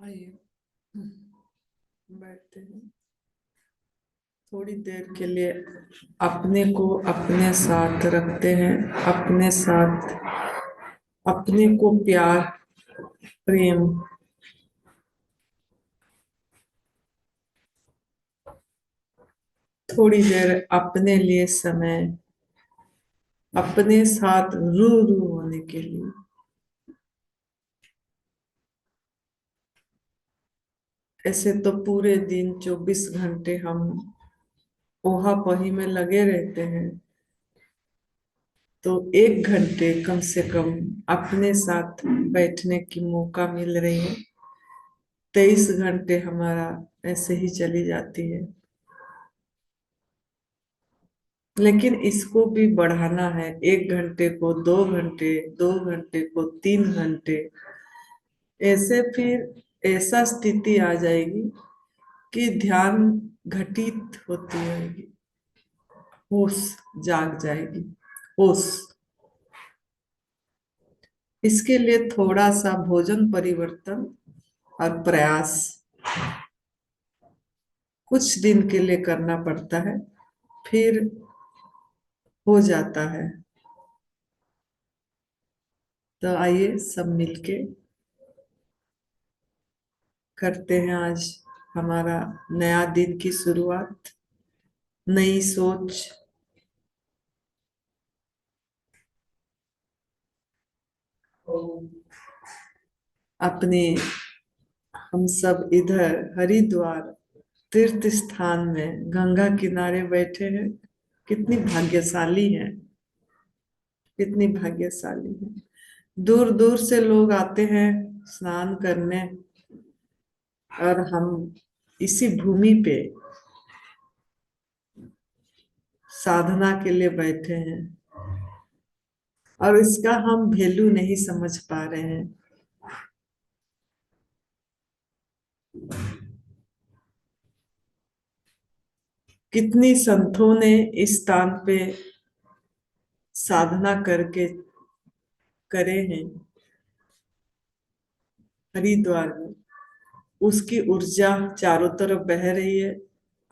आइए बैठते हैं। थोड़ी देर के लिए अपने को अपने साथ रखते हैं। अपने साथ अपने को प्यार, प्रेम, थोड़ी देर अपने लिए समय, अपने साथ रूबरू होने के लिए। ऐसे तो पूरे दिन 24 घंटे हम ओहा पही में लगे रहते हैं, तो 1 घंटे कम से कम अपने साथ बैठने की मौका मिल रही है। 23 घंटे हमारा ऐसे ही चली जाती है। लेकिन इसको भी बढ़ाना है, 1 घंटे को 2 घंटे, 2 घंटे को 3 घंटे। ऐसे फिर ऐसा स्थिति आ जाएगी कि ध्यान घटित होती रहेगी, होश जाग जाएगी, होश। इसके लिए थोड़ा सा भोजन परिवर्तन और प्रयास कुछ दिन के लिए करना पड़ता है, फिर हो जाता है। तो आइए सब मिलके करते हैं आज हमारा नया दिन की शुरुआत, नई सोच। अपने हम सब इधर हरिद्वार तीर्थ स्थान में गंगा किनारे बैठे हैं। कितनी भाग्यशाली है, कितनी भाग्यशाली है। दूर दूर से लोग आते हैं स्नान करने, और हम इसी भूमि पे साधना के लिए बैठे हैं, और इसका हम वैल्यू नहीं समझ पा रहे हैं। कितनी संतों ने इस स्थान पे साधना करके करे हैं हरिद्वार में। उसकी ऊर्जा चारों तरफ बह रही है,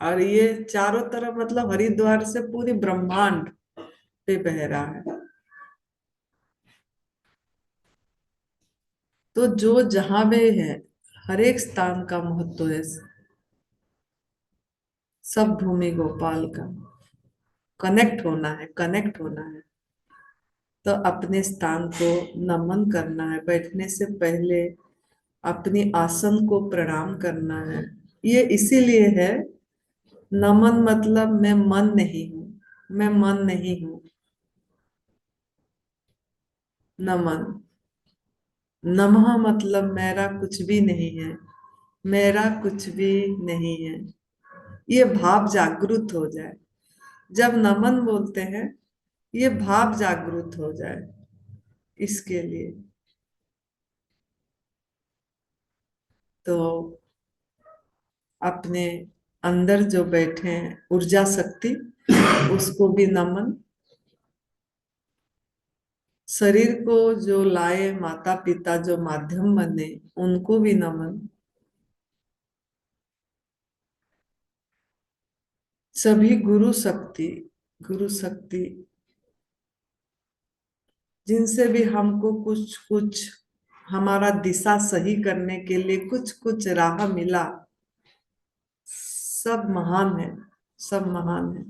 और ये चारों तरफ मतलब हरिद्वार से पूरी ब्रह्मांड पे बह रहा है। तो जो जहां भी है, हर एक स्थान का महत्व है। सब भूमि गोपाल का कनेक्ट होना है, कनेक्ट होना है। तो अपने स्थान को नमन करना है, बैठने से पहले अपनी आसन को प्रणाम करना है। ये इसीलिए है, नमन मतलब मैं मन नहीं हूं, मैं मन नहीं हूं। नमन, नमः मतलब मेरा कुछ भी नहीं है, मेरा कुछ भी नहीं है। ये भाव जागृत हो जाए जब नमन बोलते हैं, ये भाव जागृत हो जाए। इसके लिए तो अपने अंदर जो बैठे हैं ऊर्जा शक्ति, उसको भी नमन। शरीर को जो लाए माता पिता, जो माध्यम बने, उनको भी नमन। सभी गुरु शक्ति, गुरु शक्ति जिनसे भी हमको कुछ कुछ हमारा दिशा सही करने के लिए कुछ कुछ राह मिला, सब महान है, सब महान है।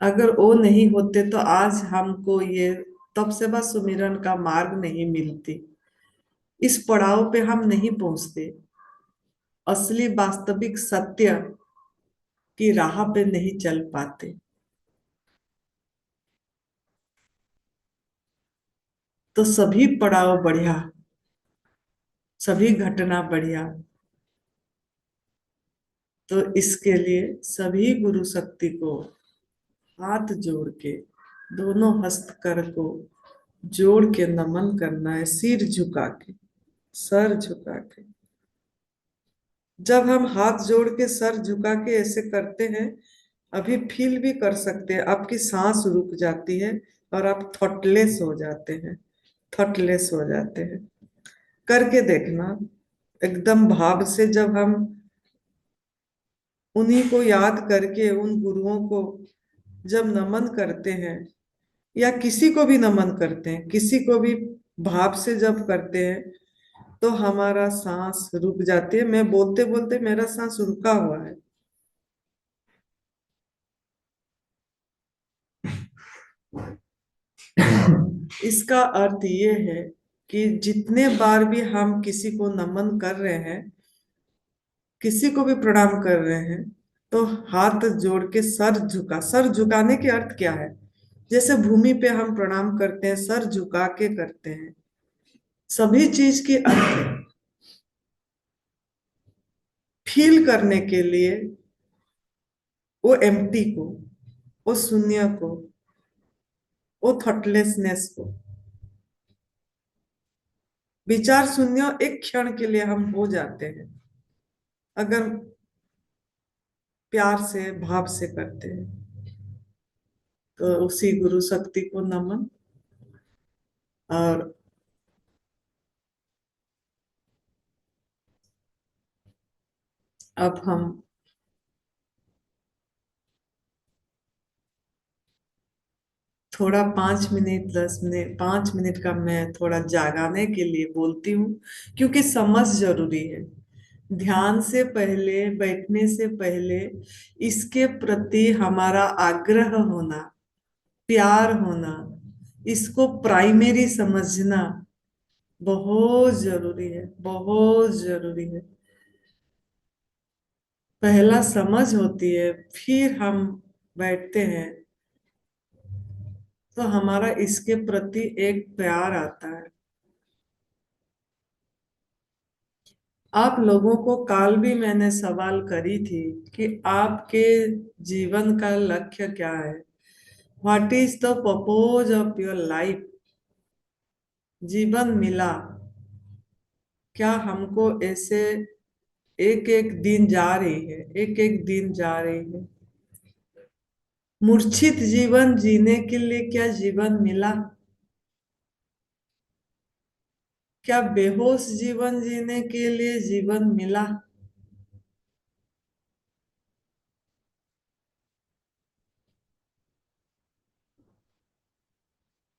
अगर वो नहीं होते तो आज हमको ये तप सेवा सुमिरन का मार्ग नहीं मिलती, इस पड़ाव पे हम नहीं पहुंचते, असली वास्तविक सत्य की राह पे नहीं चल पाते। तो सभी पड़ाव बढ़िया, सभी घटना बढ़िया। तो इसके लिए सभी गुरु शक्ति को हाथ जोड़ के, दोनों हस्त कर को जोड़ के नमन करना है, सिर झुका के, सर झुका के। जब हम हाथ जोड़ के सर झुका के ऐसे करते हैं, अभी फील भी कर सकते हैं, आपकी सांस रुक जाती है और आप थॉटलेस हो जाते हैं, थॉटलेस हो जाते हैं। करके देखना। एकदम भाव से जब हम उन्हीं को याद करके उन गुरुओं को जब नमन करते हैं, या किसी को भी नमन करते हैं, किसी को भी भाव से जब करते हैं, तो हमारा सांस रुक जाती है। मैं बोलते बोलते मेरा सांस रुका हुआ है। इसका अर्थ ये है कि जितने बार भी हम किसी को नमन कर रहे हैं, किसी को भी प्रणाम कर रहे हैं, तो हाथ जोड़ के सर झुकाने के अर्थ क्या है? जैसे भूमि पे हम प्रणाम करते हैं, सर झुका के करते हैं। सभी चीज की अर्थ है। फील करने के लिए वो एम्प्टी को, वो शून्य को, वो थॉटलेसनेस को, विचार शून्य एक क्षण के लिए हम हो जाते हैं अगर प्यार से भाव से करते हैं। तो उसी गुरु शक्ति को नमन। और अब हम थोड़ा 5 मिनट 10 मिनट 5 मिनट का मैं थोड़ा जागाने के लिए बोलती हूँ, क्योंकि समझ जरूरी है। ध्यान से पहले, बैठने से पहले इसके प्रति हमारा आग्रह होना, प्यार होना, इसको प्राइमरी समझना बहुत जरूरी है, बहुत जरूरी है। पहला समझ होती है, फिर हम बैठते हैं, तो हमारा इसके प्रति एक प्यार आता है। आप लोगों को काल भी मैंने सवाल करी थी कि आपके जीवन का लक्ष्य क्या है? What is the purpose of your life? जीवन मिला, क्या हमको ऐसे एक एक दिन जा रही है, एक एक दिन जा रही है? मूर्छित जीवन जीने के लिए क्या जीवन मिला? क्या बेहोश जीवन जीने के लिए जीवन मिला?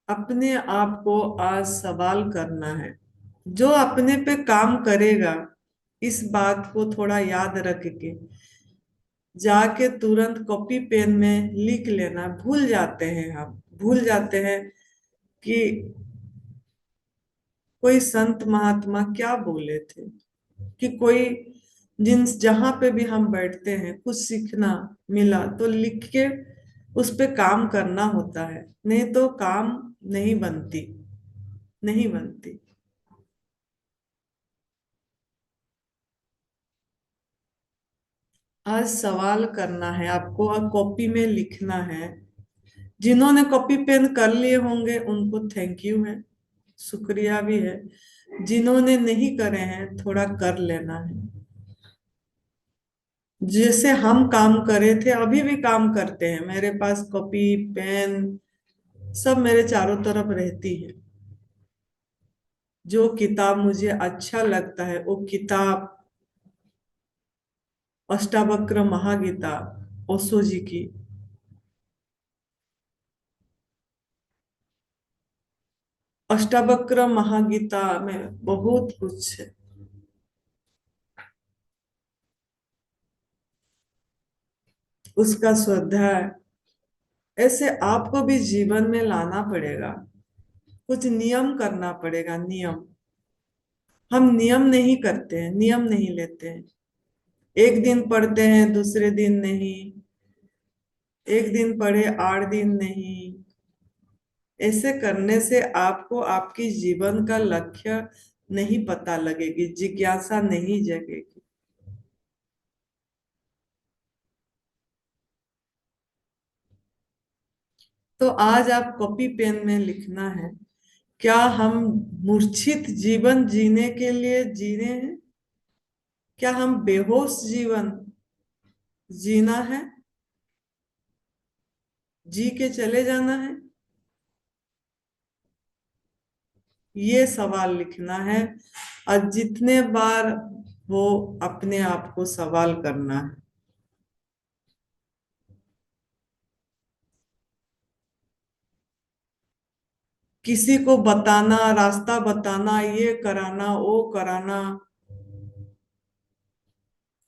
अपने आप को आज सवाल करना है। जो अपने पे काम करेगा, इस बात को थोड़ा याद रख के जाके तुरंत कॉपी पेन में लिख लेना। भूल जाते हैं, हम भूल जाते हैं कि कोई संत महात्मा क्या बोले थे, कि कोई जिन जहां पे भी हम बैठते हैं कुछ सीखना मिला तो लिख के उस पे काम करना होता है, नहीं तो काम नहीं बनती, नहीं बनती। आज सवाल करना है आपको और कॉपी में लिखना है। जिन्होंने कॉपी पेन कर लिए होंगे उनको थैंक यू है, शुक्रिया भी है। जिन्होंने नहीं करे हैं थोड़ा कर लेना है। जैसे हम काम करे थे, अभी भी काम करते हैं। मेरे पास कॉपी पेन सब मेरे चारों तरफ रहती है। जो किताब मुझे अच्छा लगता है वो किताब अष्टावक्र महागीता, ओशो जी की। अष्टावक्र महागीता में बहुत कुछ है। उसका स्वाध्याय ऐसे आपको भी जीवन में लाना पड़ेगा। कुछ नियम करना पड़ेगा, नियम। हम नियम नहीं करते हैं, नियम नहीं लेते हैं। एक दिन पढ़ते हैं, दूसरे दिन नहीं। एक दिन पढ़े, 8 दिन नहीं। ऐसे करने से आपको आपकी जीवन का लक्ष्य नहीं पता लगेगी, जिज्ञासा नहीं जगेगी। तो आज आप कॉपी पेन में लिखना है, क्या हम मूर्छित जीवन जीने के लिए जी रहे हैं? क्या हम बेहोश जीवन जीना है, जी के चले जाना है? ये सवाल लिखना है। और जितने बार वो अपने आप को सवाल करना है। किसी को बताना, रास्ता बताना, ये कराना वो कराना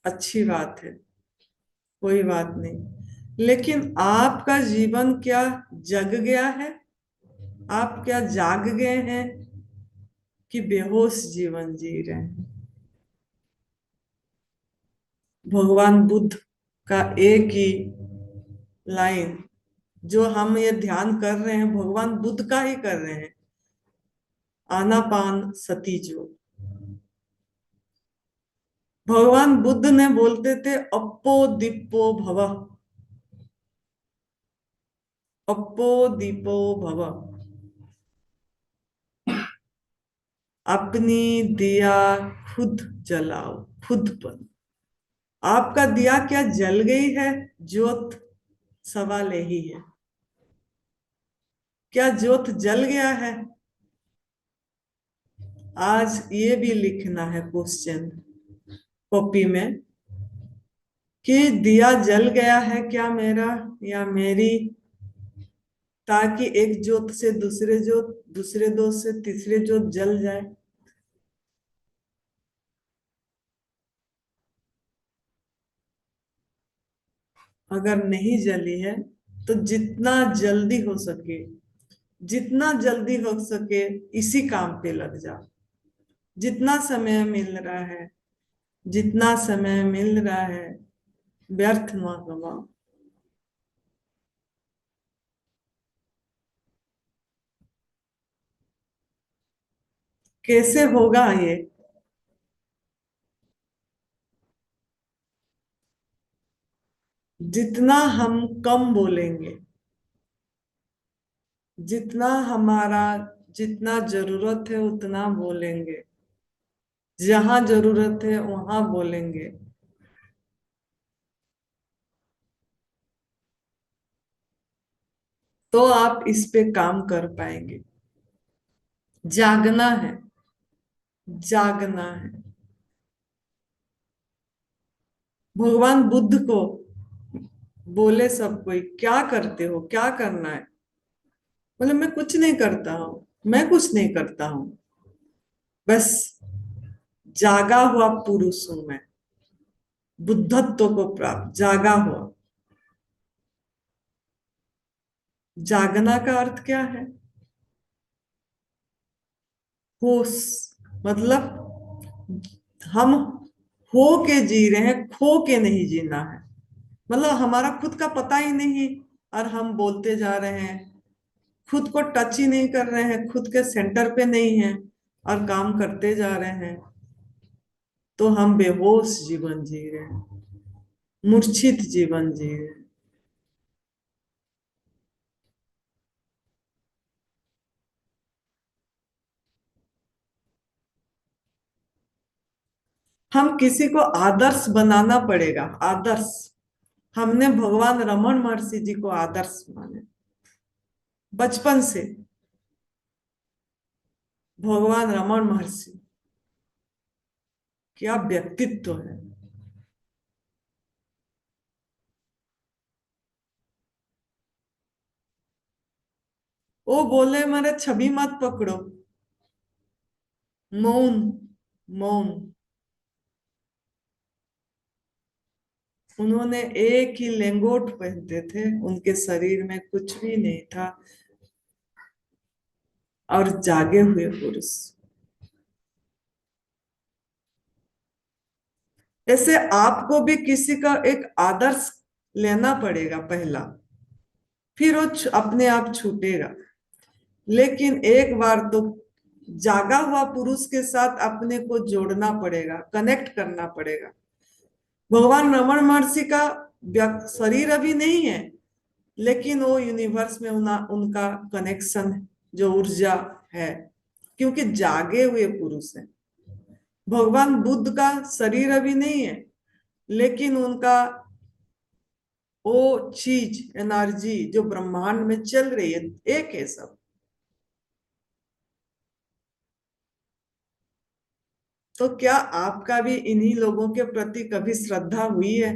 अच्छी बात है, कोई बात नहीं, लेकिन आपका जीवन क्या जग गया है? आप क्या जाग गए हैं कि बेहोश जीवन जी रहे हैं? भगवान बुद्ध का एक ही लाइन, जो हम ये ध्यान कर रहे हैं भगवान बुद्ध का ही कर रहे हैं, आनापान सती जो भगवान बुद्ध ने बोलते थे, अप्पो दीपो भव, अप्पो दीपो भव, अपनी दिया खुद जलाओ, खुद पर। आपका दिया क्या जल गई है? ज्योत, सवाल यही है, क्या ज्योत जल गया है? आज ये भी लिखना है क्वेश्चन कॉपी में कि दिया जल गया है क्या मेरा या मेरी, ताकि एक ज्योत से दूसरे ज्योत, दूसरे ज्योत से तीसरे ज्योत जल जाए। अगर नहीं जली है तो जितना जल्दी हो सके, जितना जल्दी हो सके इसी काम पे लग जाओ। जितना समय मिल रहा है, जितना समय मिल रहा है, व्यर्थ ना गवाओ। कैसे होगा ये? जितना हम कम बोलेंगे, जितना हमारा, जितना जरूरत है उतना बोलेंगे, जहां जरूरत है वहां बोलेंगे, तो आप इस पे काम कर पाएंगे। जागना है, जागना है। भगवान बुद्ध को बोले सब कोई, क्या करते हो, क्या करना है? बोले मैं कुछ नहीं करता हूँ, मैं कुछ नहीं करता हूँ, बस जागा हुआ पुरुष हूं मैं, बुद्धत्व को प्राप्त जागा हुआ। जागना का अर्थ क्या है? होश, मतलब हम हो के जी रहे हैं, खो के नहीं जीना है। मतलब हमारा खुद का पता ही नहीं और हम बोलते जा रहे हैं, खुद को टच ही नहीं कर रहे हैं, खुद के सेंटर पे नहीं है और काम करते जा रहे हैं, तो हम बेहोश जीवन जी रहे हैं, मूर्छित जीवन जी रहे हैं। हम किसी को आदर्श बनाना पड़ेगा, आदर्श। हमने भगवान रमन महर्षि जी को आदर्श माने बचपन से। भगवान रमन महर्षि, क्या व्यक्तित्व है! वो बोले मेरे छवि मत पकड़ो, मौन, मौन। उन्होंने एक ही लेंगोट पहनते थे, उनके शरीर में कुछ भी नहीं था, और जागे हुए पुरुष। ऐसे आपको भी किसी का एक आदर्श लेना पड़ेगा पहला, फिर वो अपने आप छूटेगा। लेकिन एक बार तो जागा हुआ पुरुष के साथ अपने को जोड़ना पड़ेगा, कनेक्ट करना पड़ेगा। भगवान रमन महर्षि का शरीर अभी नहीं है, लेकिन वो यूनिवर्स में उनका कनेक्शन, जो ऊर्जा है, क्योंकि जागे हुए पुरुष हैं। भगवान बुद्ध का शरीर अभी नहीं है, लेकिन उनका वो चीज, एनर्जी जो ब्रह्मांड में चल रही है, एक है सब। तो क्या आपका भी इन्हीं लोगों के प्रति कभी श्रद्धा हुई है?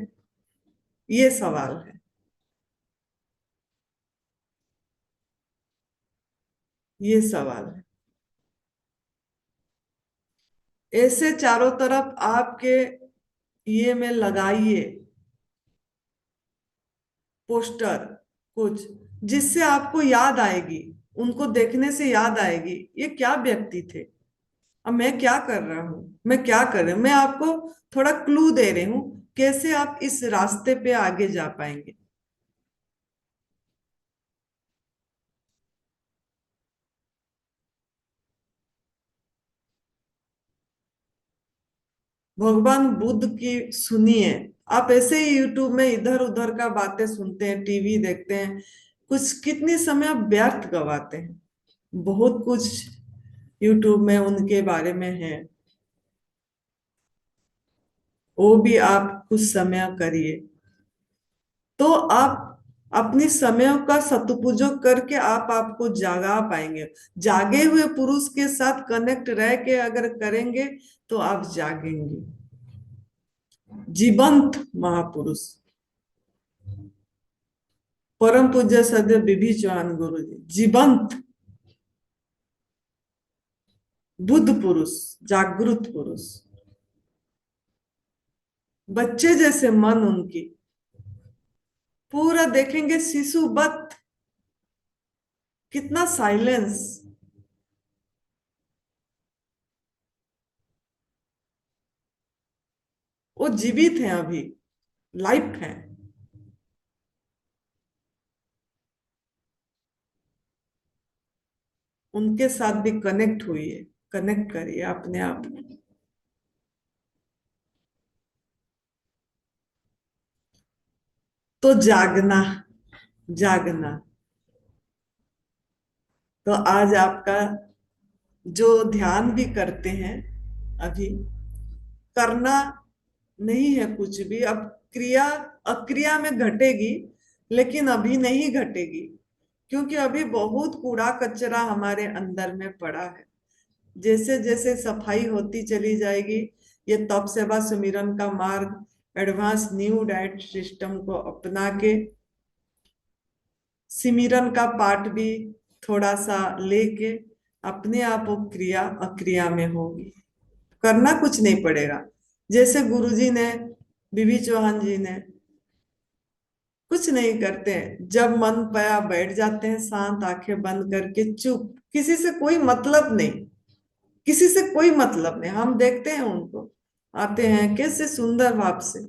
ये सवाल है। ये सवाल है। ऐसे चारों तरफ आपके ये में लगाइए पोस्टर कुछ, जिससे आपको याद आएगी, उनको देखने से याद आएगी ये क्या व्यक्ति थे। अब मैं क्या कर रहा हूँ, मैं क्या कर रही हूँ, मैं आपको थोड़ा क्लू दे रही हूँ कैसे आप इस रास्ते पे आगे जा पाएंगे। भगवान बुद्ध की सुनिए। आप ऐसे ही यूट्यूब में इधर उधर का बातें सुनते हैं, टीवी देखते हैं, कुछ कितनी समय आप व्यर्थ गवाते हैं। बहुत कुछ यूट्यूब में उनके बारे में है, वो भी आप कुछ समय करिए, तो आप अपनी समय का सदुपयोग करके आप आपको जागा पाएंगे। जागे हुए पुरुष के साथ कनेक्ट रह के अगर करेंगे तो आप जागेंगे। जीवंत महापुरुष परम पूज्य सदैव विभि चौहान गुरु जी, जीवंत बुद्ध पुरुष, जागृत पुरुष, बच्चे जैसे मन उनकी, पूरा देखेंगे शिशुवत, कितना साइलेंस। वो जीवित हैं अभी, लाइफ है। उनके साथ भी कनेक्ट हुई है, कनेक्ट करिए अपने आप को। तो जागना, जागना। तो आज आपका जो ध्यान भी करते हैं अभी, करना नहीं है कुछ भी अब, क्रिया अक्रिया में घटेगी, लेकिन अभी नहीं घटेगी, क्योंकि अभी बहुत कूड़ा कचरा हमारे अंदर में पड़ा है। जैसे जैसे सफाई होती चली जाएगी, ये तप सेवा सुमिरन का मार्ग, एडवांस न्यू डाइट सिस्टम को अपना के सिमिरन का पाठ भी थोड़ा सा लेके अपने आप वो क्रिया अक्रिया में होगी। करना कुछ नहीं पड़ेगा। जैसे गुरुजी ने, बीबी चौहान जी ने, कुछ नहीं करते हैं, जब मन पाया बैठ जाते हैं शांत आंखें बंद करके, चुप, किसी से कोई मतलब नहीं, किसी से कोई मतलब नहीं। हम देखते हैं उनको, आते हैं कैसे सुंदर भाव से,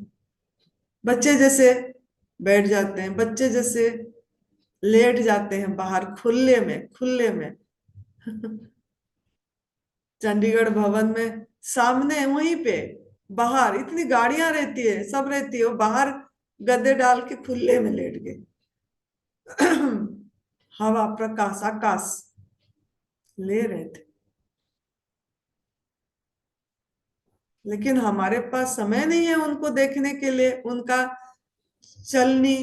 बच्चे जैसे बैठ जाते हैं, बच्चे जैसे लेट जाते हैं बाहर खुले में, खुले में। चंडीगढ़ भवन में सामने वहीं पे, बाहर इतनी गाड़ियां रहती है, सब रहती है, वो बाहर गद्दे डाल के खुले में लेट गए। हवा, प्रकाश, आकाश ले रहे थे। लेकिन हमारे पास समय नहीं है उनको देखने के लिए, उनका चलनी,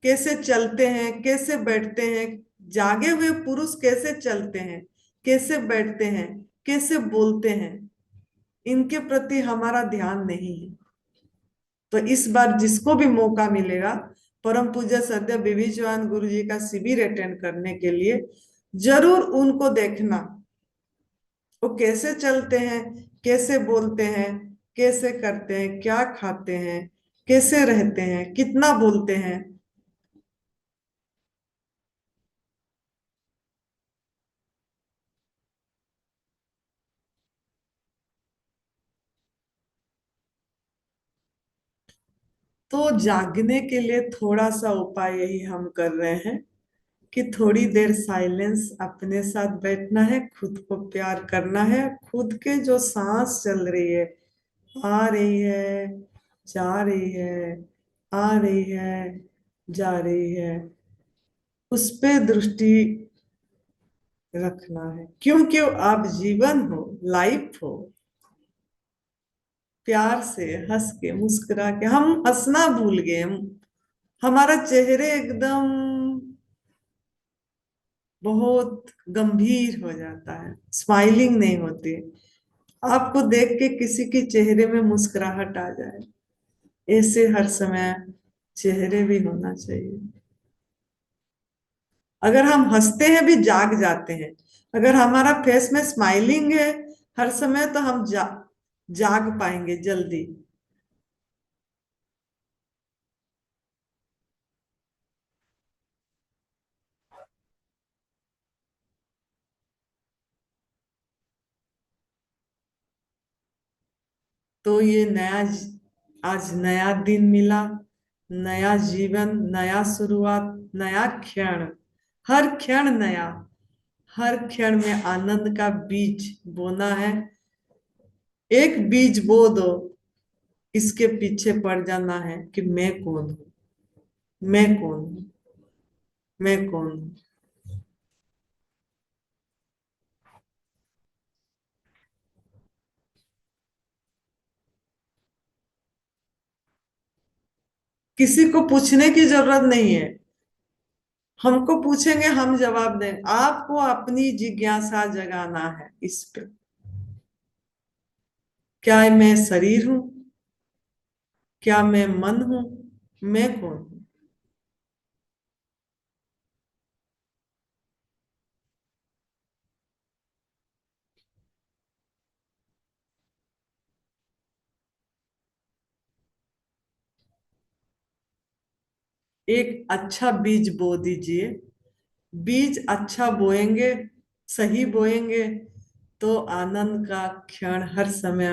कैसे चलते हैं, कैसे बैठते हैं, जागे हुए पुरुष कैसे चलते हैं, कैसे बैठते हैं, कैसे बोलते हैं, इनके प्रति हमारा ध्यान नहीं है। तो इस बार जिसको भी मौका मिलेगा परम पूज्य सदैव विभि चौहान गुरु जी का शिविर अटेंड करने के लिए, जरूर उनको देखना, वो कैसे चलते हैं, कैसे बोलते हैं, कैसे करते हैं, क्या खाते हैं, कैसे रहते हैं, कितना बोलते हैं। तो जागने के लिए थोड़ा सा उपाय यही हम कर रहे हैं कि थोड़ी देर साइलेंस, अपने साथ बैठना है, खुद को प्यार करना है, खुद के जो सांस चल रही है, आ रही है, जा रही है, आ रही है, जा रही है, उस पे दृष्टि रखना है, क्योंकि आप जीवन हो, लाइफ हो। प्यार से हंस के मुस्कुरा के, हम हंसना भूल गए, हम, हमारा चेहरे एकदम बहुत गंभीर हो जाता है, स्माइलिंग नहीं होती। आपको देख के किसी के चेहरे में मुस्कुराहट आ जाए, ऐसे हर समय चेहरे भी होना चाहिए। अगर हम हंसते हैं भी जाग जाते हैं। अगर हमारा फेस में स्माइलिंग है हर समय, तो हम जाग पाएंगे जल्दी। तो ये आज नया दिन मिला, नया जीवन, नया शुरुआत, नया क्षण, हर क्षण नया, हर क्षण में आनंद का बीज बोना है। एक बीज बो दो, इसके पीछे पड़ जाना है कि मैं कौन हूँ, मैं कौन हूँ, मैं कौन हूँ। किसी को पूछने की जरूरत नहीं है। हमको पूछेंगे, हम जवाब दें। आपको अपनी जिज्ञासा जगाना है इस पे। क्या मैं शरीर हूँ? क्या मैं मन हूँ? मैं कौन हूँ? एक अच्छा बीज बो दीजिए। बीज अच्छा बोएंगे, सही बोएंगे, तो आनंद का क्षण हर समय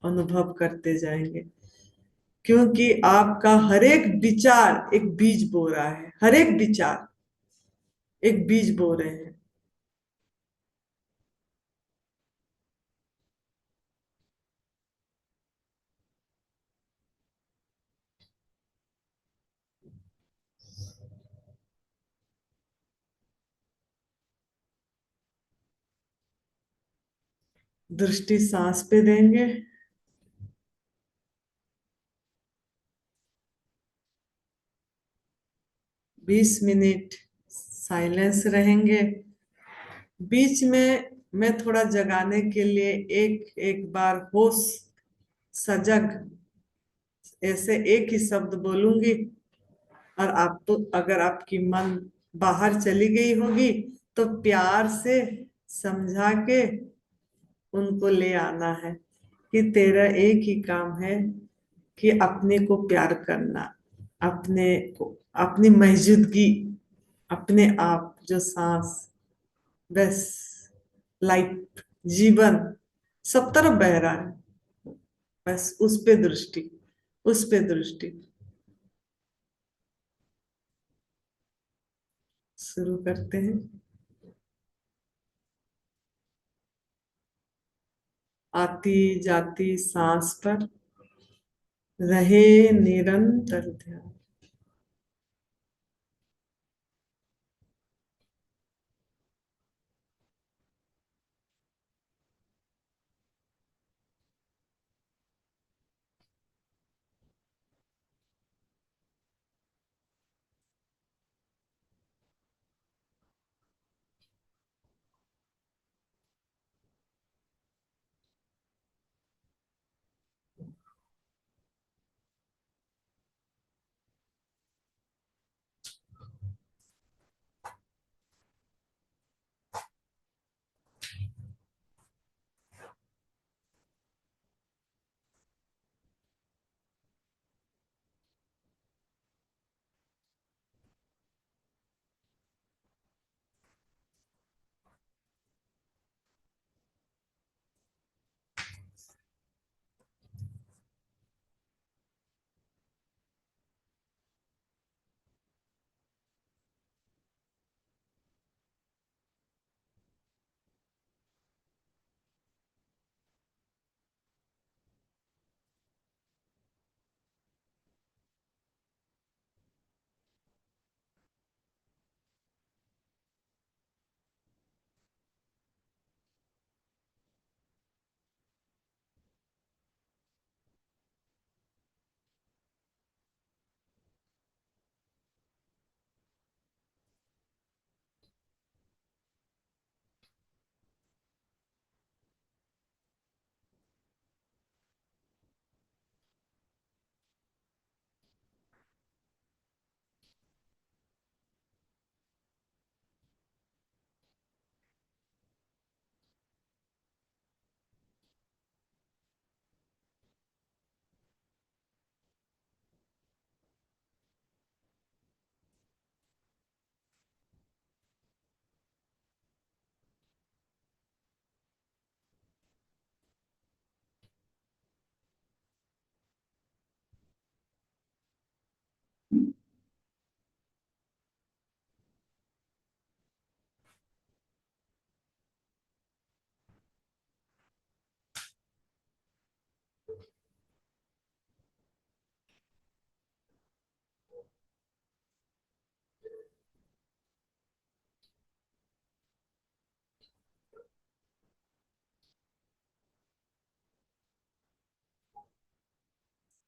अनुभव करते जाएंगे। क्योंकि आपका हर एक विचार एक बीज बो रहा है, हर एक विचार एक बीज बो रहे हैं। दृष्टि सांस पे देंगे। 20 मिनट साइलेंस रहेंगे। बीच में मैं थोड़ा जगाने के लिए एक एक बार होश, सजग, ऐसे एक ही शब्द बोलूंगी। और आप तो, अगर आपकी मन बाहर चली गई होगी, तो प्यार से समझा के उनको ले आना है कि तेरा एक ही काम है कि अपने को प्यार करना, अपने को, अपनी मौजूदगी, अपने आप, जो सांस, बस, लाइफ, जीवन सब तरफ बह रहा है, बस उस पे दृष्टि, उस पे दृष्टि। शुरू करते हैं। आती जाती सांस पर रहे निरंतर ध्यान।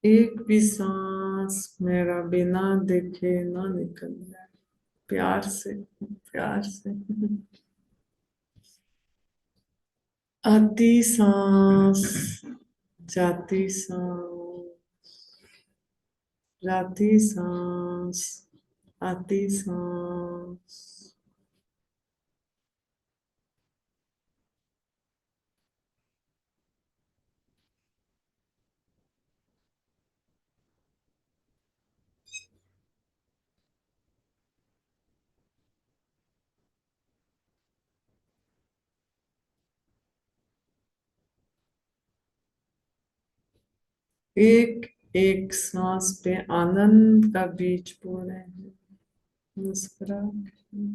एक भी सांस मेरा बिना देखे ना निकल जाए। प्यार से, प्यार से। आती सांस, जाती सांस, जाती सांस, आती सांस। एक एक सांस पे आनंद का बीज बो रहे हैं, मुस्कुरा के।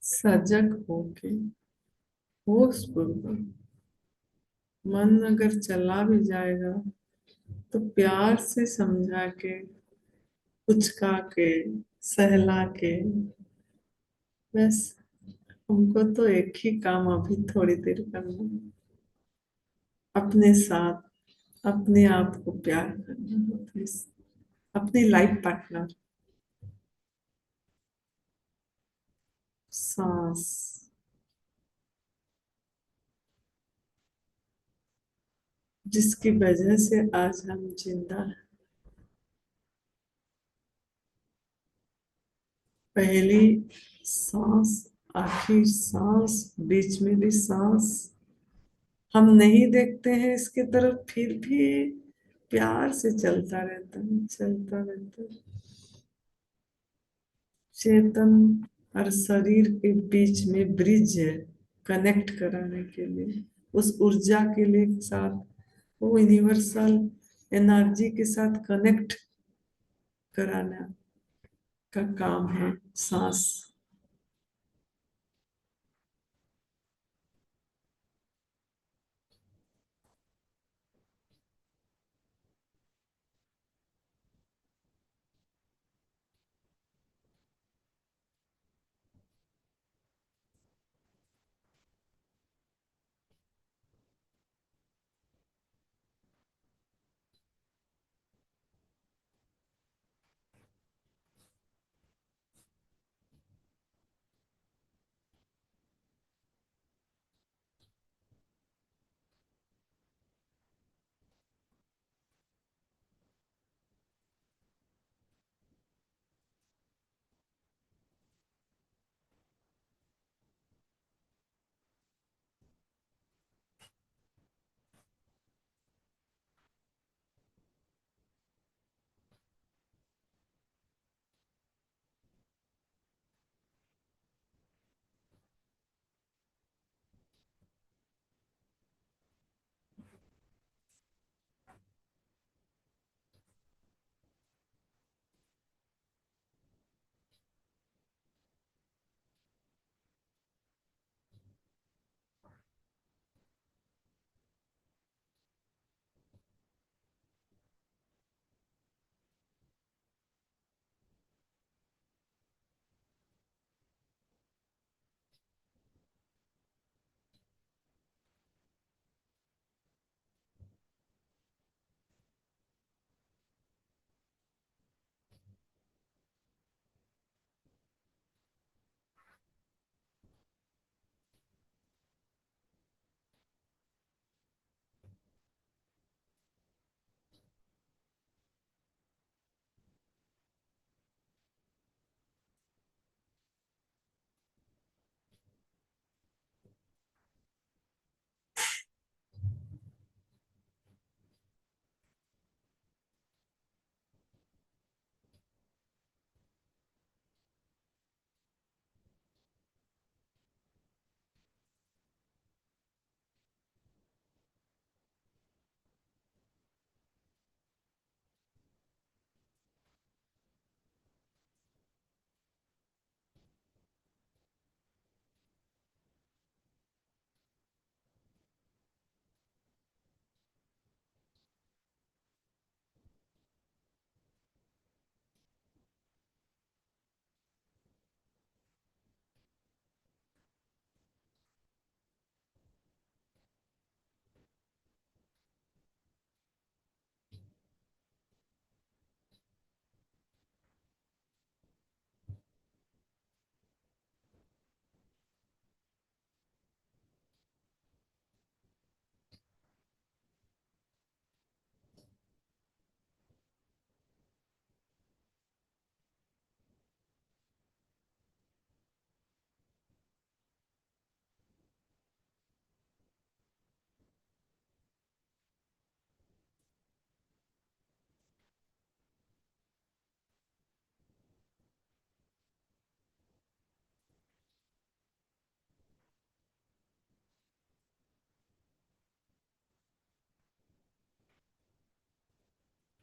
सजग होके, होश पूर्वक। मन अगर चला भी जाएगा तो प्यार से समझा के, उचका के, सहला के, बस हमको तो एक ही काम अभी थोड़ी देर करना है, अपने साथ अपने आप को प्यार करना है, अपनी लाइफ पार्टनर, सांस, जिसकी वजह से आज हम जिंदा हैं। पहली सांस, आखिरी सांस, बीच में भी सांस, हम नहीं देखते हैं इसके तरफ, फिर भी प्यार से चलता रहता है, चलता रहता है। चेतन और शरीर के बीच में ब्रिज है, कनेक्ट कराने के लिए, उस ऊर्जा के लिए साथ, वो यूनिवर्सल एनर्जी के साथ कनेक्ट कराना का काम है सांस।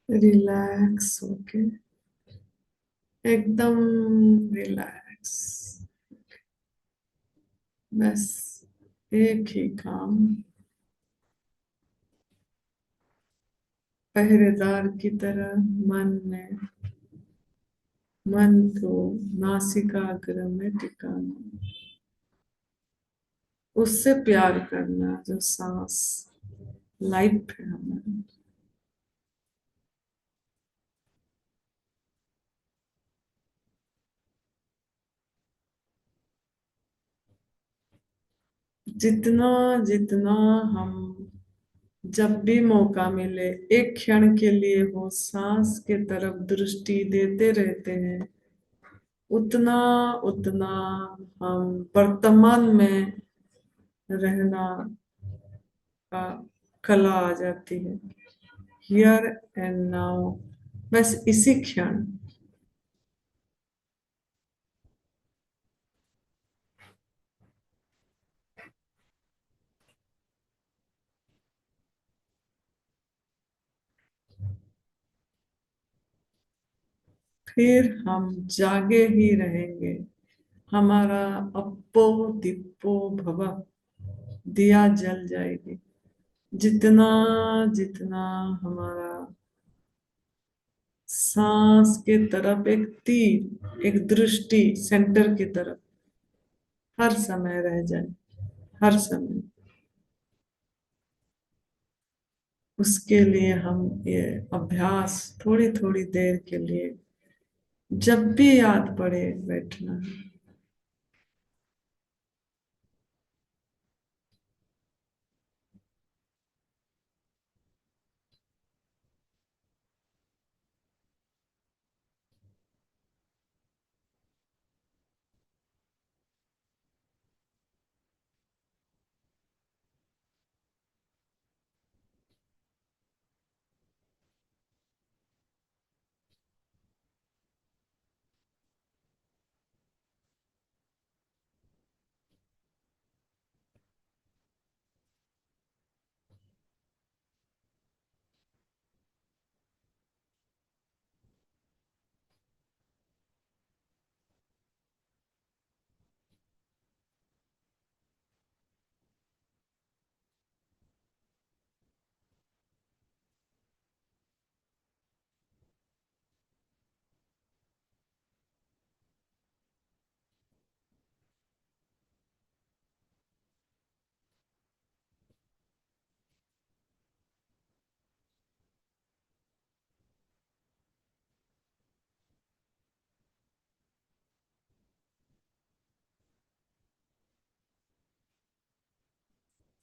रिलैक्स होके, एकदम रिलैक्स, बस एक ही काम, पहरेदार की तरह मन में, मन को नासिकाग्र में टिकाना, उससे प्यार करना जो सांस लाइफ है हमारी। जितना जितना हम जब भी मौका मिले एक क्षण के लिए हो सांस के तरफ दृष्टि देते रहते हैं, उतना उतना हम वर्तमान में रहना का कला आ जाती है। हियर एंड नाउ, बस इसी क्षण। फिर हम जागे ही रहेंगे। हमारा अप्पो दिप्पो भव, दिया जल जाएगी। जितना जितना हमारा सांस के तरफ एक तीर, एक दृष्टि सेंटर की तरफ हर समय रह जाए, हर समय, उसके लिए हम ये अभ्यास थोड़ी थोड़ी देर के लिए जब भी याद पड़े बैठना है।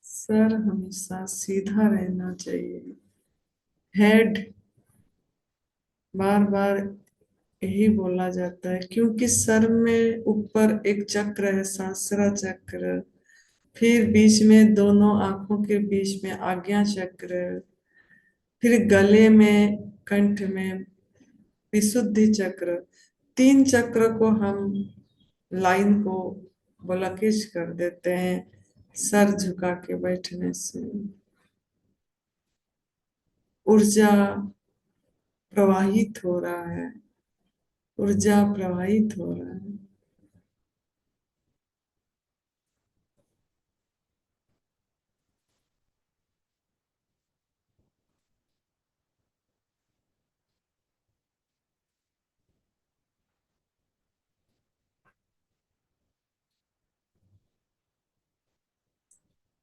सर हमेशा सीधा रहना चाहिए। हेड, बार बार यही बोला जाता है क्योंकि सर में ऊपर एक चक्र है, सहस्रा चक्र, फिर बीच में दोनों आंखों के बीच में आज्ञा चक्र, फिर गले में, कंठ में विशुद्धि चक्र। तीन चक्र को हम लाइन को ब्लॉकेज कर देते हैं सर झुका के बैठने से। ऊर्जा प्रवाहित हो रहा है, ऊर्जा प्रवाहित हो रहा है।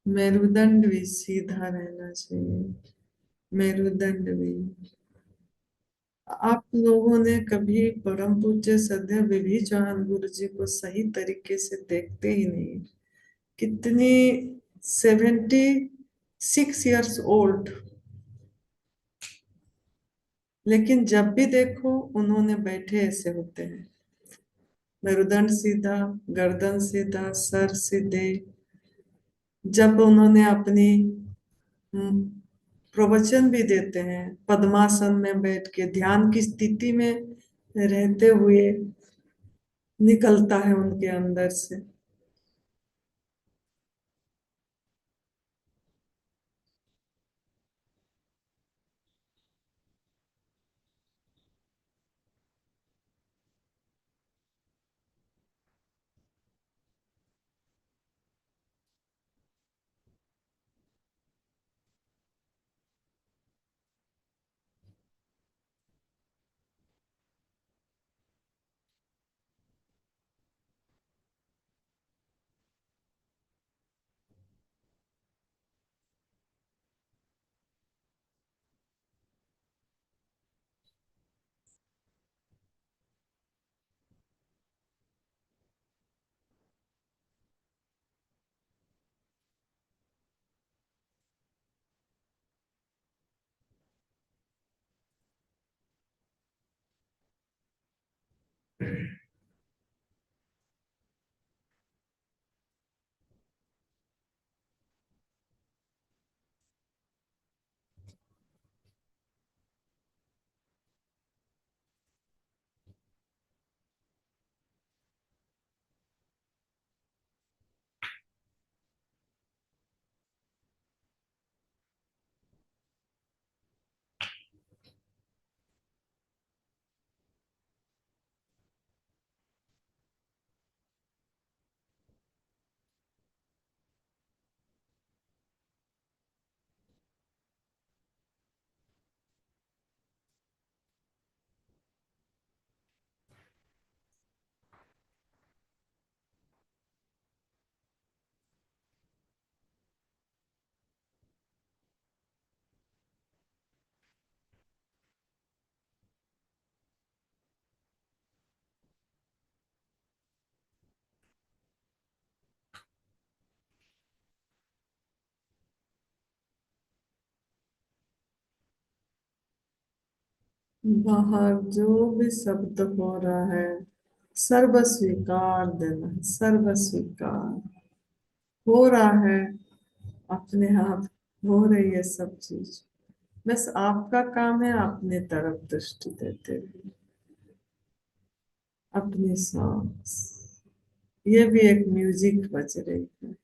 मेरुदंड भी सीधा रहना चाहिए, मेरुदंड भी। आप लोगों ने कभी परम पूज्य सदैव विभि चौहान गुरु जी को सही तरीके से देखते ही नहीं। कितनी, 76 ईयर्स ओल्ड, लेकिन जब भी देखो उन्होंने बैठे ऐसे होते हैं, मेरुदंड सीधा, गर्दन सीधा, सर सीधे। जब उन्होंने अपनी हम्म, प्रवचन भी देते हैं पद्मासन में बैठ के ध्यान की स्थिति में रहते हुए, निकलता है उनके अंदर से। बाहर जो भी शब्द हो रहा है, सर्व स्वीकार देना, सर्व स्वीकार हो रहा है। अपने आप हो रही है सब चीज। बस आपका काम है अपने तरफ दृष्टि देते हुए अपनी सांस। ये भी एक म्यूजिक बज रही है।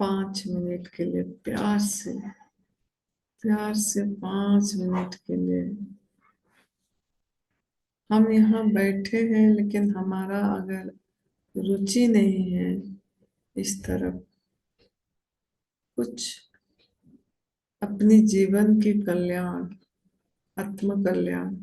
5 मिनट के लिए प्यार से 5 मिनट के लिए हम यहाँ बैठे हैं, लेकिन हमारा अगर रुचि नहीं है इस तरफ, कुछ अपनी जीवन की कल्याण, आत्म कल्याण,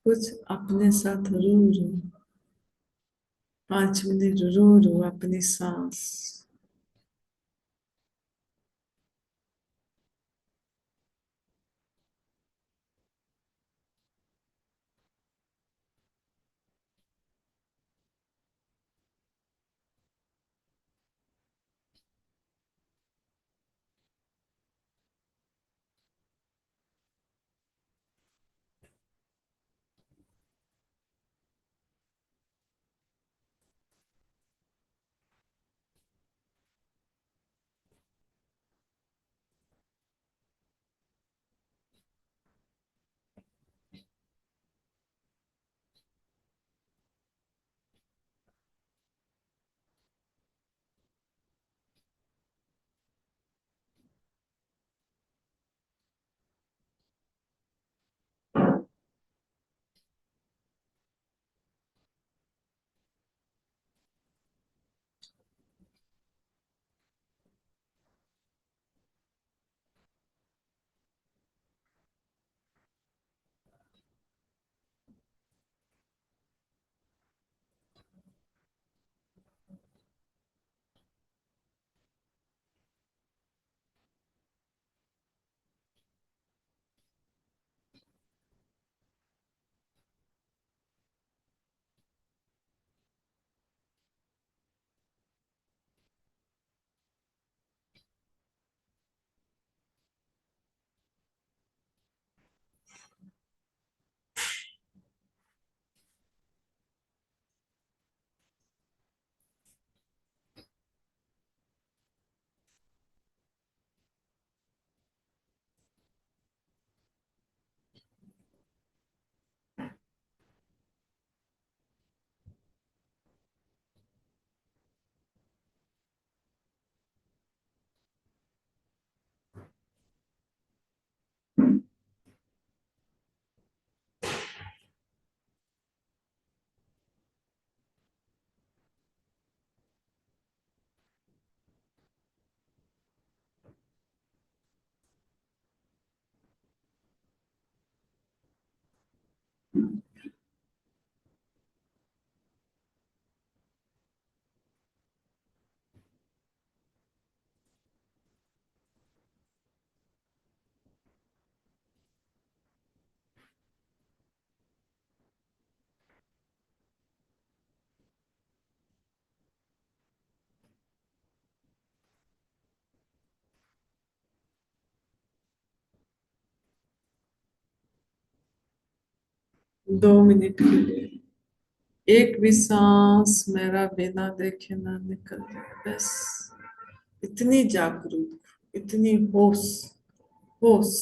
कुछ अपने साथ रू रू, 5 मिनट रू रू अपनी सांस। 2 मिनट के लिए एक भी सांस मेरा बिना देखे ना निकल जाए, बस। इतनी जागरूक, इतनी होश, होश,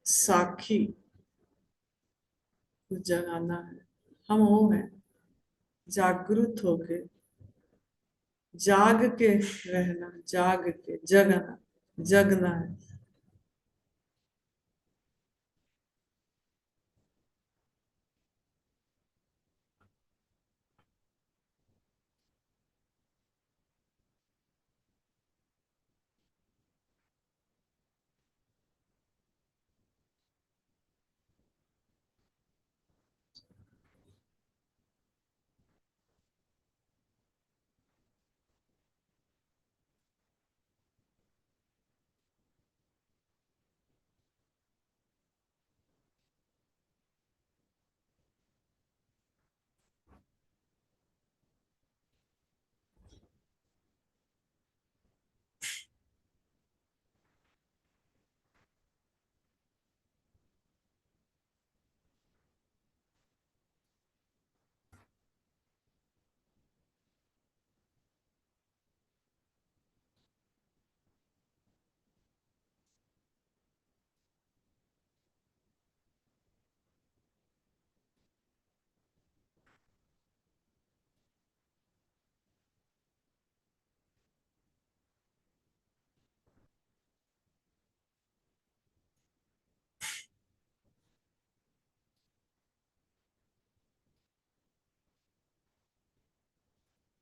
साखी को जगाना है। हम वो हैं, जागरूक होके, जाग के रहना, जाग के जगना, जगना है।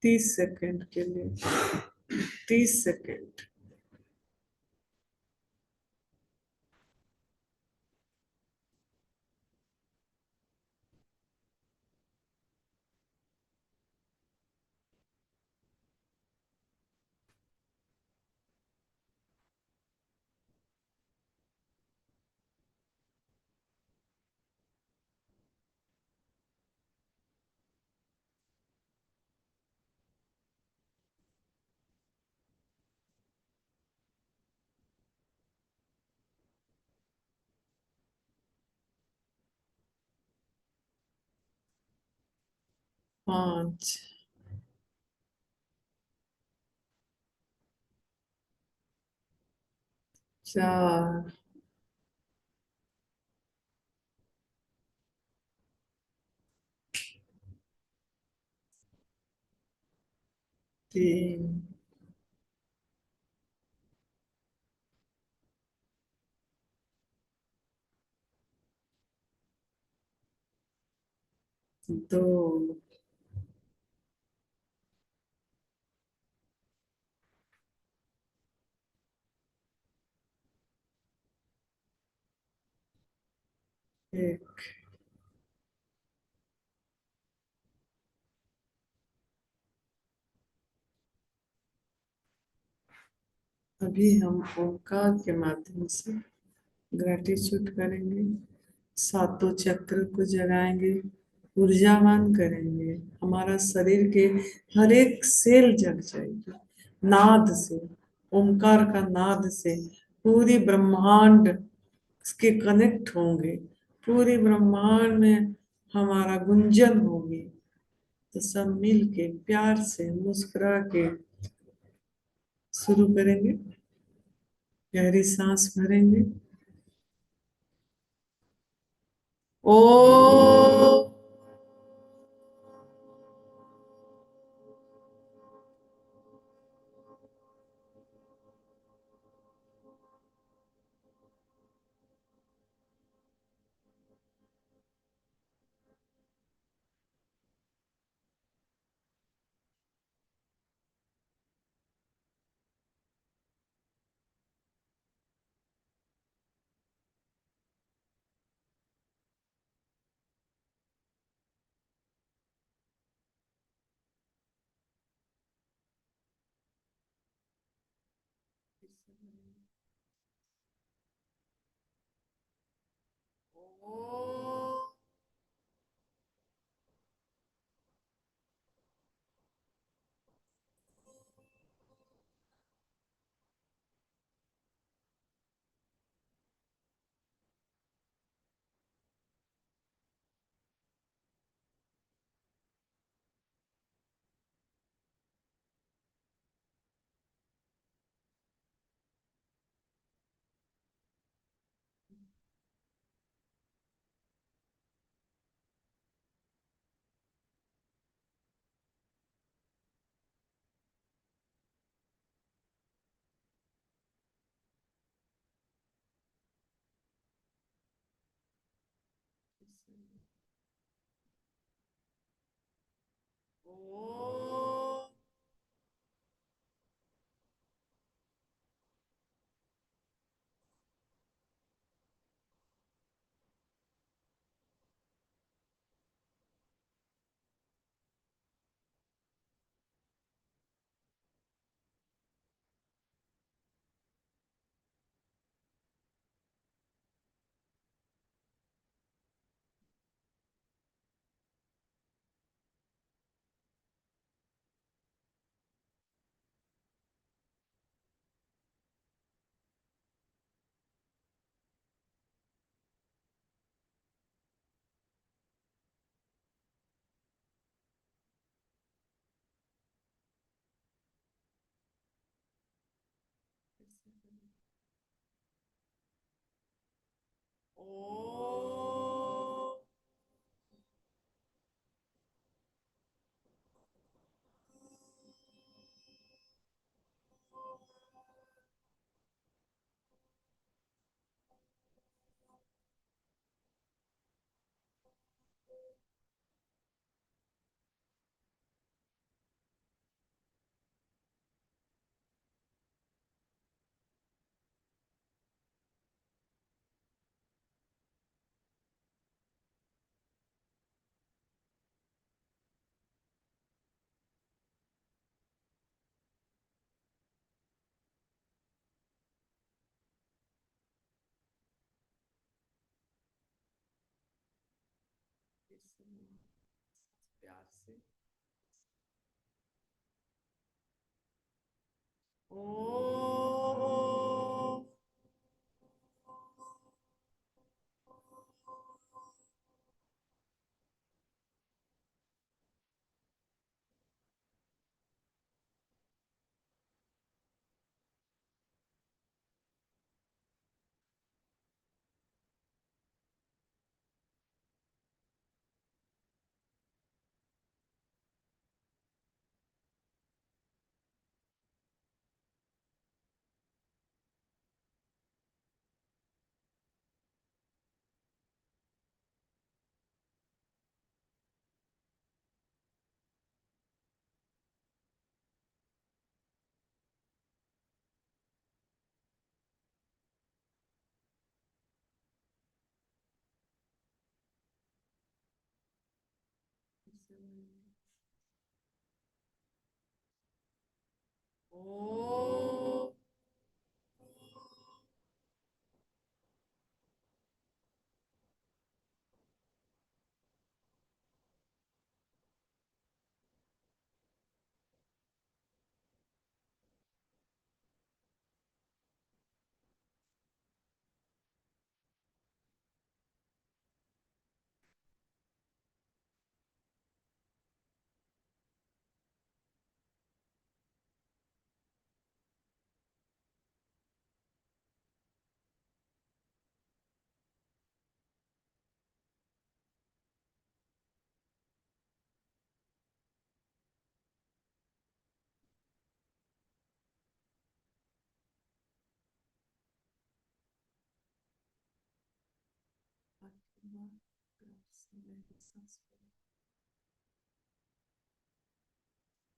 30 सेकंड के लिए, 30 सेकंड। 5, 4, 3, 2, एक। अभी हम ओंकार के माध्यम से ग्रेटिट्यूड करेंगे, सातों चक्र को जगाएंगे, ऊर्जावान करेंगे। हमारा शरीर के हर एक सेल जग जाएगी नाद से, ओंकार का नाद से। पूरी ब्रह्मांड के कनेक्ट होंगे, पूरी ब्रह्मांड में हमारा गुंजन होगी। तो सब मिल के प्यार से मुस्कुरा के शुरू करेंगे। गहरी सांस भरेंगे। ओ ओ। ओ। प्यार से। ओ। ओ।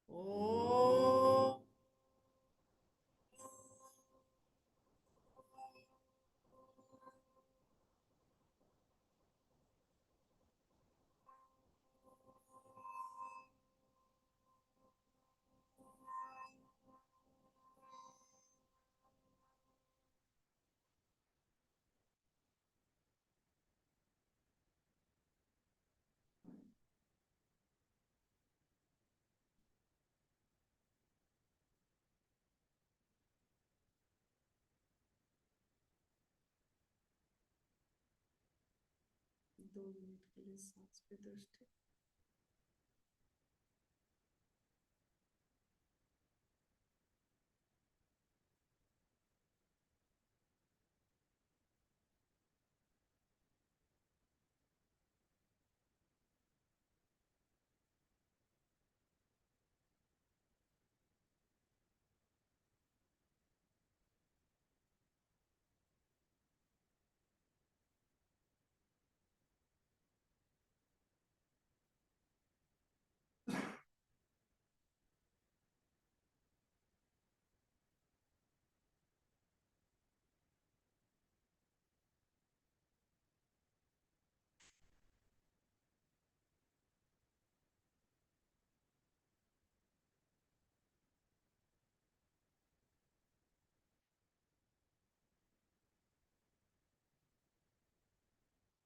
ओ। दो मिनट के लिए सांस पे दृष्टि।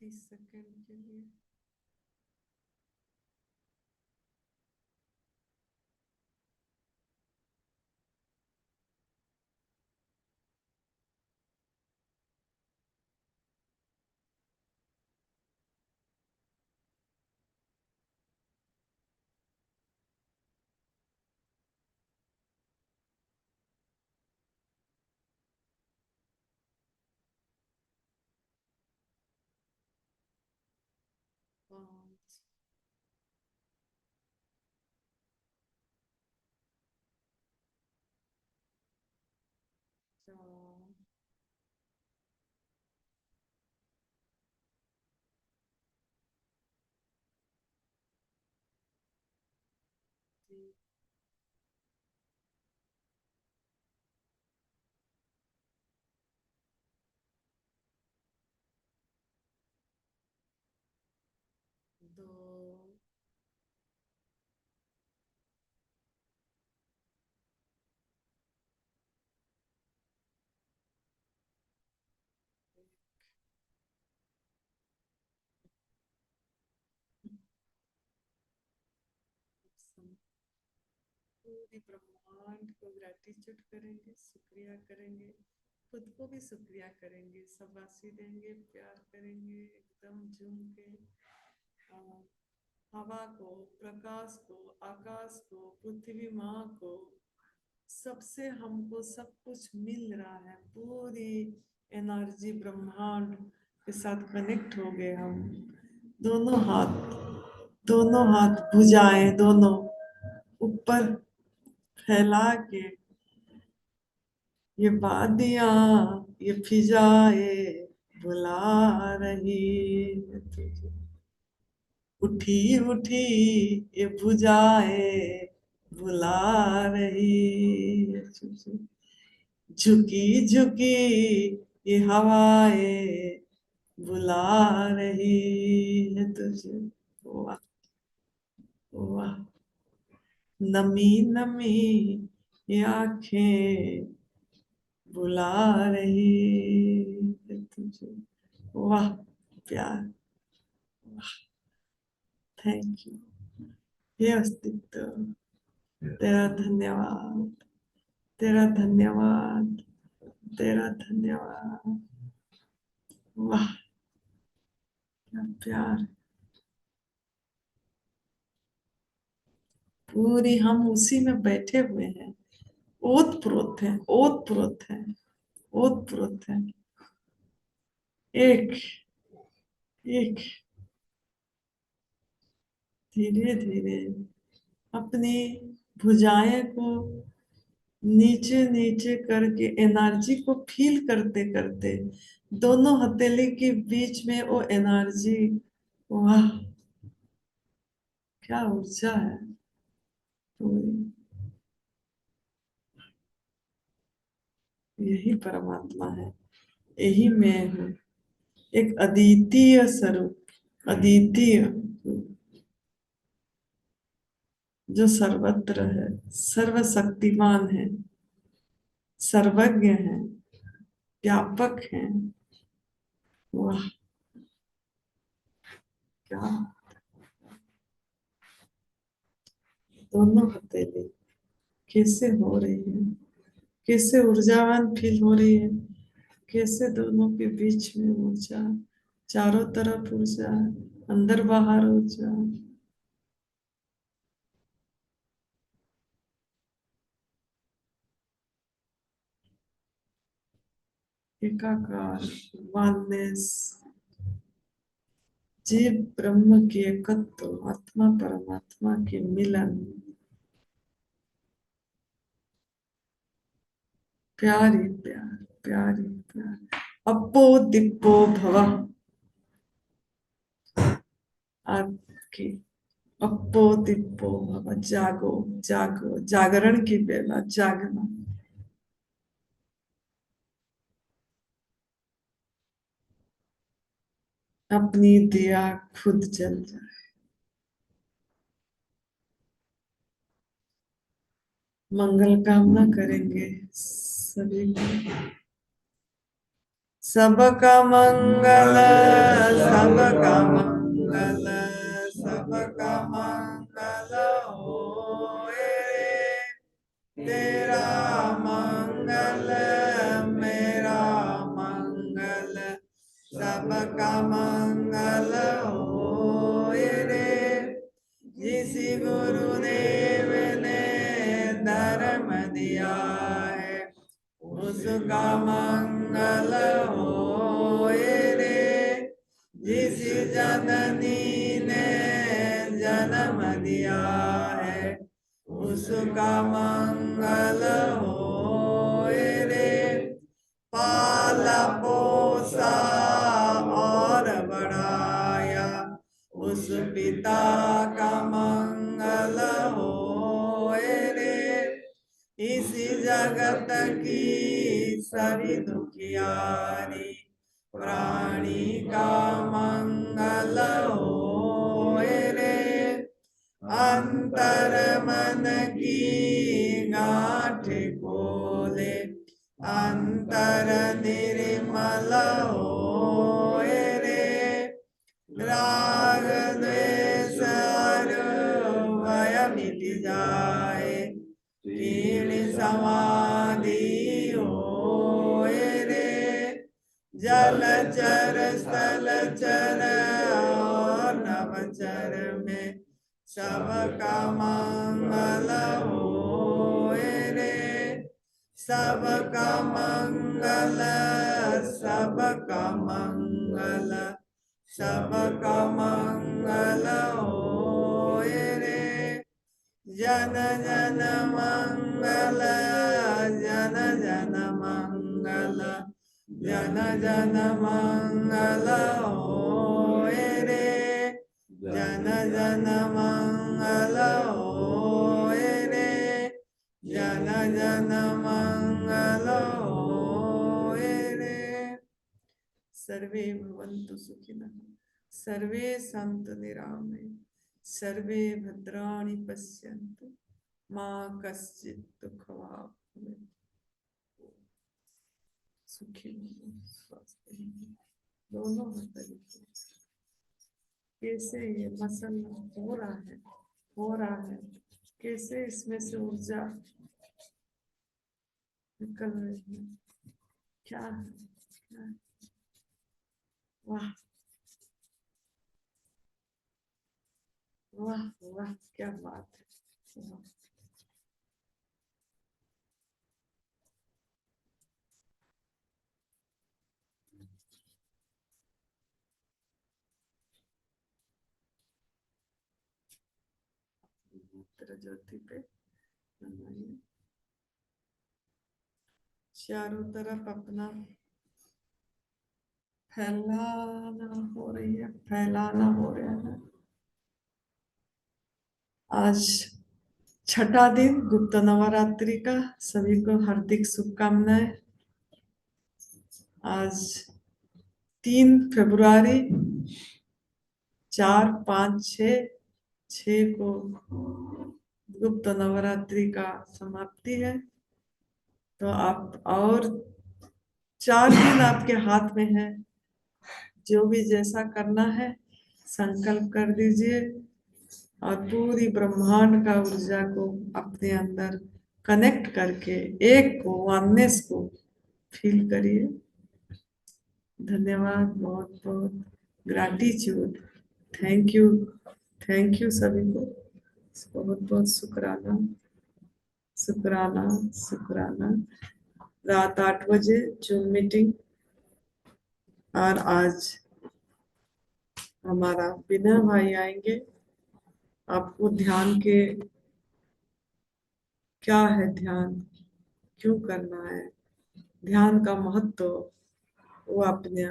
30 सेकंड के लिए। पाँच, 4, 3, 2, पूरी ब्रह्मांड को ग्रेटिट्यूड करेंगे, शुक्रिया करेंगे, खुद को भी शुक्रिया करेंगे, शाबाशी देंगे, प्यार करेंगे एकदम झूम के। और हवा को, प्रकाश को, आकाश को, पृथ्वी माँ को, सबसे हमको सब कुछ मिल रहा है। पूरी एनर्जी ब्रह्मांड के साथ कनेक्ट हो गए हम। दोनों हाथ, दोनों हाथ भुजाएं दोनों ऊपर फैला के, ये वादियां, ये फिजाए बुला रही है तुझे। उठी उठी ये भुजाए बुला रही है तुझे। झुकी झुकी ये हवाएं बुला रही है तुझे। वाह, वाह। नमी नमी ये आंखें बुला रही है तुझे। वाह, प्यार। थैंक यू हे अस्तित्व, तेरा धन्यवाद, तेरा धन्यवाद, तेरा धन्यवाद। वाह, क्या प्यार। पूरी हम उसी में बैठे हुए हैं, ओत प्रोत है, ओत प्रोत है, ओत प्रोत है। एक एक धीरे धीरे अपनी भुजाएं को नीचे नीचे करके एनर्जी को फील करते करते दोनों हथेली के बीच में वो एनर्जी। वाह, क्या ऊर्जा है पूरी। यही परमात्मा है, यही मैं हूँ। एक अद्वितीय स्वरूप, अद्वितीय, जो सर्वत्र है, सर्वशक्तिमान है, सर्वज्ञ है, व्यापक है। वाह, क्या। दोनों हथेली कैसे हो रही है, कैसे ऊर्जावान फील हो रही है, कैसे दोनों के बीच में ऊर्जा, चारों तरफ ऊर्जा, अंदर बाहर ऊर्जा। एकाकार, वननेस, जीव ब्रह्म के एकत्व, आत्मा परमात्मा के मिलन। प्यार ही प्यार, प्यार ही प्यार। अप्पो दिप्पो भव, आपकी अप्पो दिप्पो भव। जागो, जागो, जागरण की बेला, जागना। अपनी दिया खुद जल जाए। मंगल कामना करेंगे सभी को, सबका मंगल, सबका मंगल, सबका मंगल होए रे। तेरा मंगल मेरा मंगल, सबका मंगल होए रे। जिस गुरुदेव ने धर्म दिया है, उसका मंगल होए रे। जिस जननी ने जन्म दिया है, उसका मंगल होए रे। पाला पोसा और बढ़ाया, उस पिता का मंगल होए रे। इस जगत की सभी दुखियारी प्राणी का मंगल होए रे। अंतर मन की गांठ खोले, अंतर निर्मल होए रे। राग द्वेष और भय मिट जाए, क्षीण समाधि होए रे। जलचर स्थलचर और नवचर में सबका मंगल होए रे। सबका मंगल, सबका मंगल, सबका मंगल होए रे। जन जन मंगल, जन जन मंगल, जन जन मंगल होए रे। जन जन मंगल होए रे। जन जन मंगल होए रे। सर्वे भवन्तु सुखिनः, सर्वे सन्तु निरामया, सर्वे भद्राणि पश्यन्तु, मा कश्चित् दुःखभाग् भवेत्। सुखी भवन्तु, स्वस्थ भवन्तु। दोनों तरीके कैसे ये मसल हो रहा है, हो रहा है, कैसे इसमें से ऊर्जा निकल रही है, क्या है, क्या है? वाह वाह वाह, क्या बात है, वाह। नेत्र ज्योति पे लगाइए। चारों तरफ अपना फैलाना हो रही है, फैलाना हो रहा है। आज छठा दिन गुप्त नवरात्रि का, सभी को हार्दिक शुभकामनाएं। आज 3 फरवरी, 4, 5, 6, 6 को गुप्त नवरात्रि का समाप्ति है। तो आप और 4 दिन आपके हाथ में है, जो भी जैसा करना है संकल्प कर दीजिए और पूरी ब्रह्मांड का ऊर्जा को अपने अंदर कनेक्ट करके एक को, वननेस को फील करिए। धन्यवाद, बहुत बहुत ग्रैटिट्यूड, थैंक यू सभी को, बहुत बहुत शुक्राना, शुक्राना, शुक्राना। रात 8 बजे जूम मीटिंग, और आज हमारा विनय भाई आएंगे। आपको ध्यान के क्या है, ध्यान क्यों करना है, ध्यान का महत्व वो अपने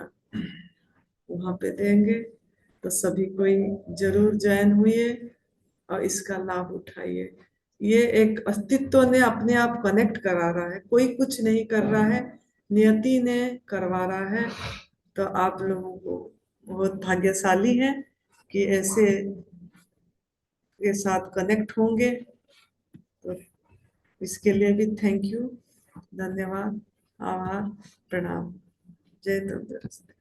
वहां पे देंगे। तो सभी कोई जरूर ज्वाइन हुई और इसका लाभ उठाइए। ये एक अस्तित्व ने अपने आप कनेक्ट करा रहा है, कोई कुछ नहीं कर रहा है, नियति ने करवा रहा है। तो आप लोगों को बहुत भाग्यशाली है कि ऐसे के साथ कनेक्ट होंगे। तो इसके लिए भी थैंक यू, धन्यवाद, आभार, प्रणाम। जय तंदुरुस्त।